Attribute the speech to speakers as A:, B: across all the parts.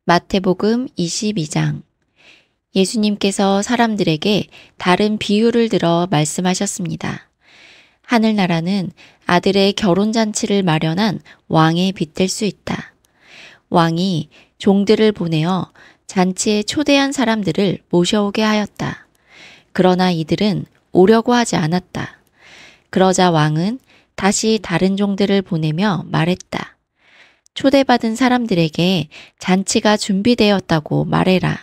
A: 마태복음 22장. 예수님께서 사람들에게 다른 비유를 들어 말씀하셨습니다. 하늘나라는 아들의 결혼잔치를 마련한 왕에 빗댈 수 있다. 왕이 종들을 보내어 잔치에 초대한 사람들을 모셔오게 하였다. 그러나 이들은 오려고 하지 않았다. 그러자 왕은 다시 다른 종들을 보내며 말했다. 초대받은 사람들에게 잔치가 준비되었다고 말해라.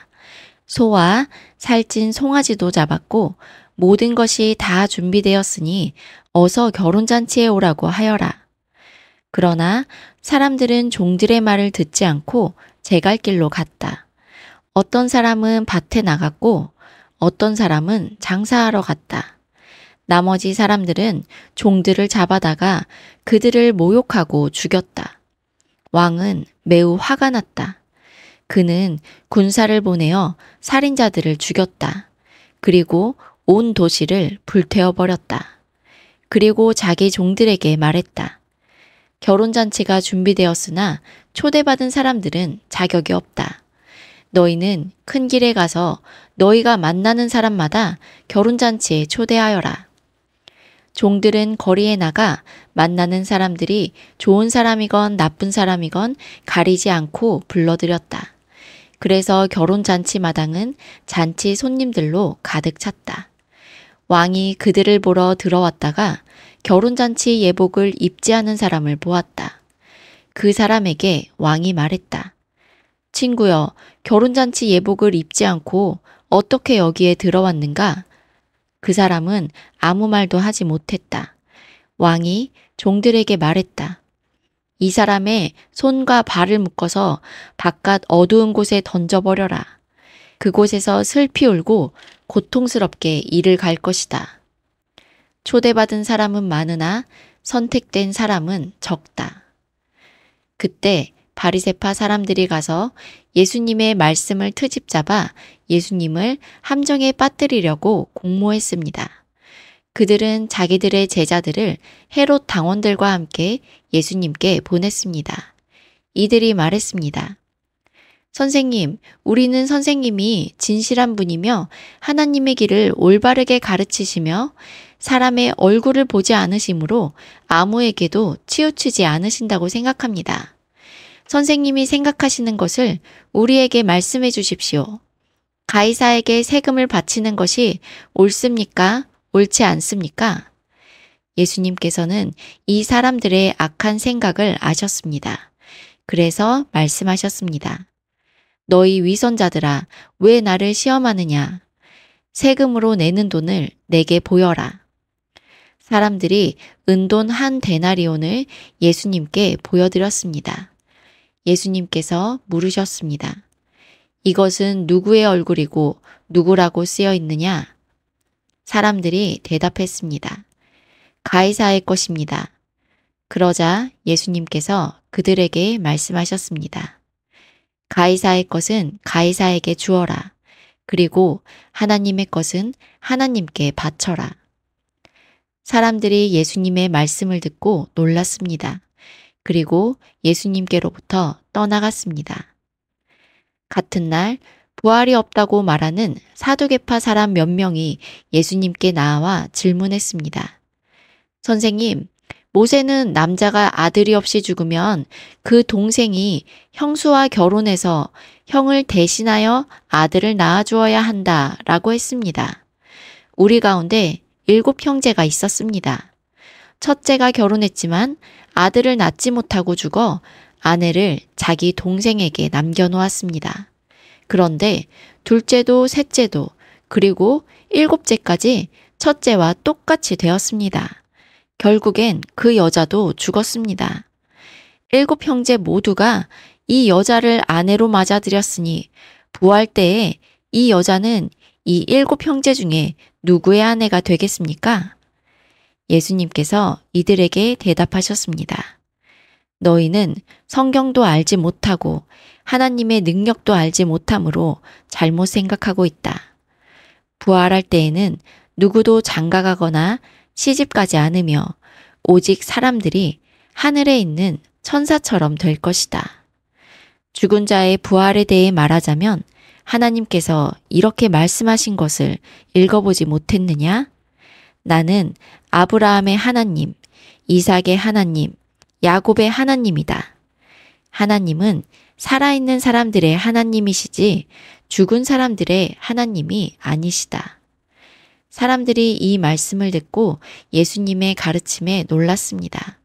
A: 소와 살찐 송아지도 잡았고 모든 것이 다 준비되었으니 어서 결혼잔치에 오라고 하여라. 그러나 사람들은 종들의 말을 듣지 않고 제 갈 길로 갔다. 어떤 사람은 밭에 나갔고 어떤 사람은 장사하러 갔다. 나머지 사람들은 종들을 잡아다가 그들을 모욕하고 죽였다. 왕은 매우 화가 났다. 그는 군사를 보내어 살인자들을 죽였다. 그리고 온 도시를 불태워버렸다. 그리고 자기 종들에게 말했다. 결혼잔치가 준비되었으나 초대받은 사람들은 자격이 없다. 너희는 큰 길에 가서 너희가 만나는 사람마다 결혼잔치에 초대하여라. 종들은 거리에 나가 만나는 사람들이 좋은 사람이건 나쁜 사람이건 가리지 않고 불러들였다. 그래서 결혼잔치 마당은 잔치 손님들로 가득 찼다. 왕이 그들을 보러 들어왔다가 결혼잔치 예복을 입지 않은 사람을 보았다. 그 사람에게 왕이 말했다. 친구여, 결혼잔치 예복을 입지 않고 어떻게 여기에 들어왔는가? 그 사람은 아무 말도 하지 못했다. 왕이 종들에게 말했다. 이 사람의 손과 발을 묶어서 바깥 어두운 곳에 던져버려라. 그곳에서 슬피 울고 고통스럽게 이를 갈 것이다. 초대받은 사람은 많으나 선택된 사람은 적다. 그때 바리새파 사람들이 가서 예수님의 말씀을 트집잡아 예수님을 함정에 빠뜨리려고 공모했습니다. 그들은 자기들의 제자들을 헤롯 당원들과 함께 예수님께 보냈습니다. 이들이 말했습니다. 선생님, 우리는 선생님이 진실한 분이며 하나님의 길을 올바르게 가르치시며 사람의 얼굴을 보지 않으시므로 아무에게도 치우치지 않으신다고 생각합니다. 선생님이 생각하시는 것을 우리에게 말씀해 주십시오. 가이사에게 세금을 바치는 것이 옳습니까? 옳지 않습니까? 예수님께서는 이 사람들의 악한 생각을 아셨습니다. 그래서 말씀하셨습니다. 너희 위선자들아, 왜 나를 시험하느냐? 세금으로 내는 돈을 내게 보여라. 사람들이 은돈 1데나리온을 예수님께 보여드렸습니다. 예수님께서 물으셨습니다. 이것은 누구의 얼굴이고 누구라고 쓰여 있느냐? 사람들이 대답했습니다. 가이사의 것입니다. 그러자 예수님께서 그들에게 말씀하셨습니다. 가이사의 것은 가이사에게 주어라. 그리고 하나님의 것은 하나님께 바쳐라. 사람들이 예수님의 말씀을 듣고 놀랐습니다. 그리고 예수님께로부터 떠나갔습니다. 같은 날 부활이 없다고 말하는 사두개파 사람 몇 명이 예수님께 나와 질문했습니다. 선생님, 모세는 남자가 아들이 없이 죽으면 그 동생이 형수와 결혼해서 형을 대신하여 아들을 낳아주어야 한다라고 했습니다. 우리 가운데 7 형제가 있었습니다. 첫째가 결혼했지만 아들을 낳지 못하고 죽어 아내를 자기 동생에게 남겨놓았습니다. 그런데 둘째도 셋째도 그리고 7째까지 첫째와 똑같이 되었습니다. 결국엔 그 여자도 죽었습니다. 7 형제 모두가 이 여자를 아내로 맞아들였으니 부활 때에 이 여자는 이 7 형제 중에 누구의 아내가 되겠습니까? 예수님께서 이들에게 대답하셨습니다. 너희는 성경도 알지 못하고 하나님의 능력도 알지 못하므로 잘못 생각하고 있다. 부활할 때에는 누구도 장가가거나 시집가지 않으며 오직 사람들이 하늘에 있는 천사처럼 될 것이다. 죽은 자의 부활에 대해 말하자면 하나님께서 이렇게 말씀하신 것을 읽어보지 못했느냐? 나는 아브라함의 하나님, 이삭의 하나님, 야곱의 하나님이다. 하나님은 살아있는 사람들의 하나님이시지 죽은 사람들의 하나님이 아니시다. 사람들이 이 말씀을 듣고 예수님의 가르침에 놀랐습니다.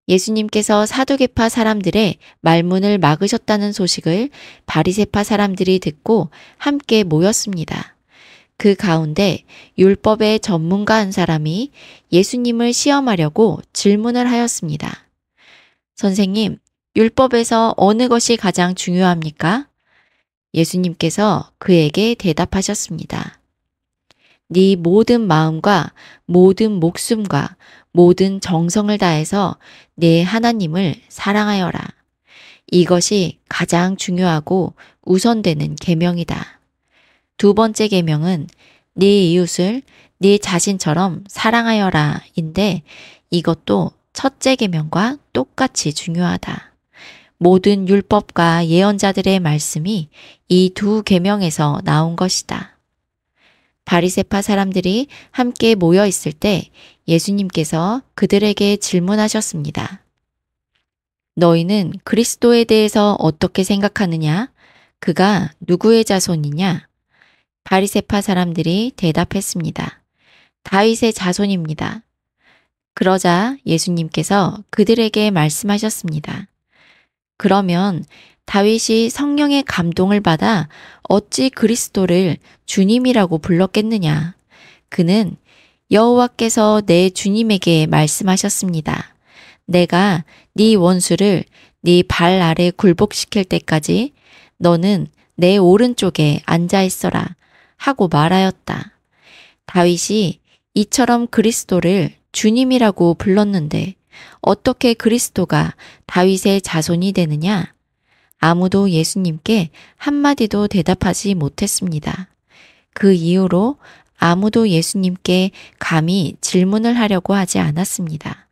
A: 예수님께서 사두개파 사람들의 말문을 막으셨다는 소식을 바리새파 사람들이 듣고 함께 모였습니다. 그 가운데 율법의 전문가 한 사람이 예수님을 시험하려고 질문을 하였습니다. 선생님, 율법에서 어느 것이 가장 중요합니까? 예수님께서 그에게 대답하셨습니다. 네 모든 마음과 모든 목숨과 모든 정성을 다해서 내 하나님을 사랑하여라. 이것이 가장 중요하고 우선되는 계명이다. 두 번째 계명은 네 이웃을 네 자신처럼 사랑하여라인데 이것도 첫째 계명과 똑같이 중요하다. 모든 율법과 예언자들의 말씀이 이 두 계명에서 나온 것이다. 바리새파 사람들이 함께 모여 있을 때 예수님께서 그들에게 질문하셨습니다. 너희는 그리스도에 대해서 어떻게 생각하느냐? 그가 누구의 자손이냐? 바리새파 사람들이 대답했습니다. 다윗의 자손입니다. 그러자 예수님께서 그들에게 말씀하셨습니다. 그러면 다윗이 성령의 감동을 받아 어찌 그리스도를 주님이라고 불렀겠느냐? 그는 여호와께서 내 주님에게 말씀하셨습니다. 내가 네 원수를 네 발 아래 굴복시킬 때까지 너는 내 오른쪽에 앉아 있어라 하고 말하였다. 다윗이 이처럼 그리스도를 주님이라고 불렀는데 어떻게 그리스도가 다윗의 자손이 되느냐? 아무도 예수님께 한마디도 대답하지 못했습니다. 그 이후로 아무도 예수님께 감히 질문을 하려고 하지 않았습니다.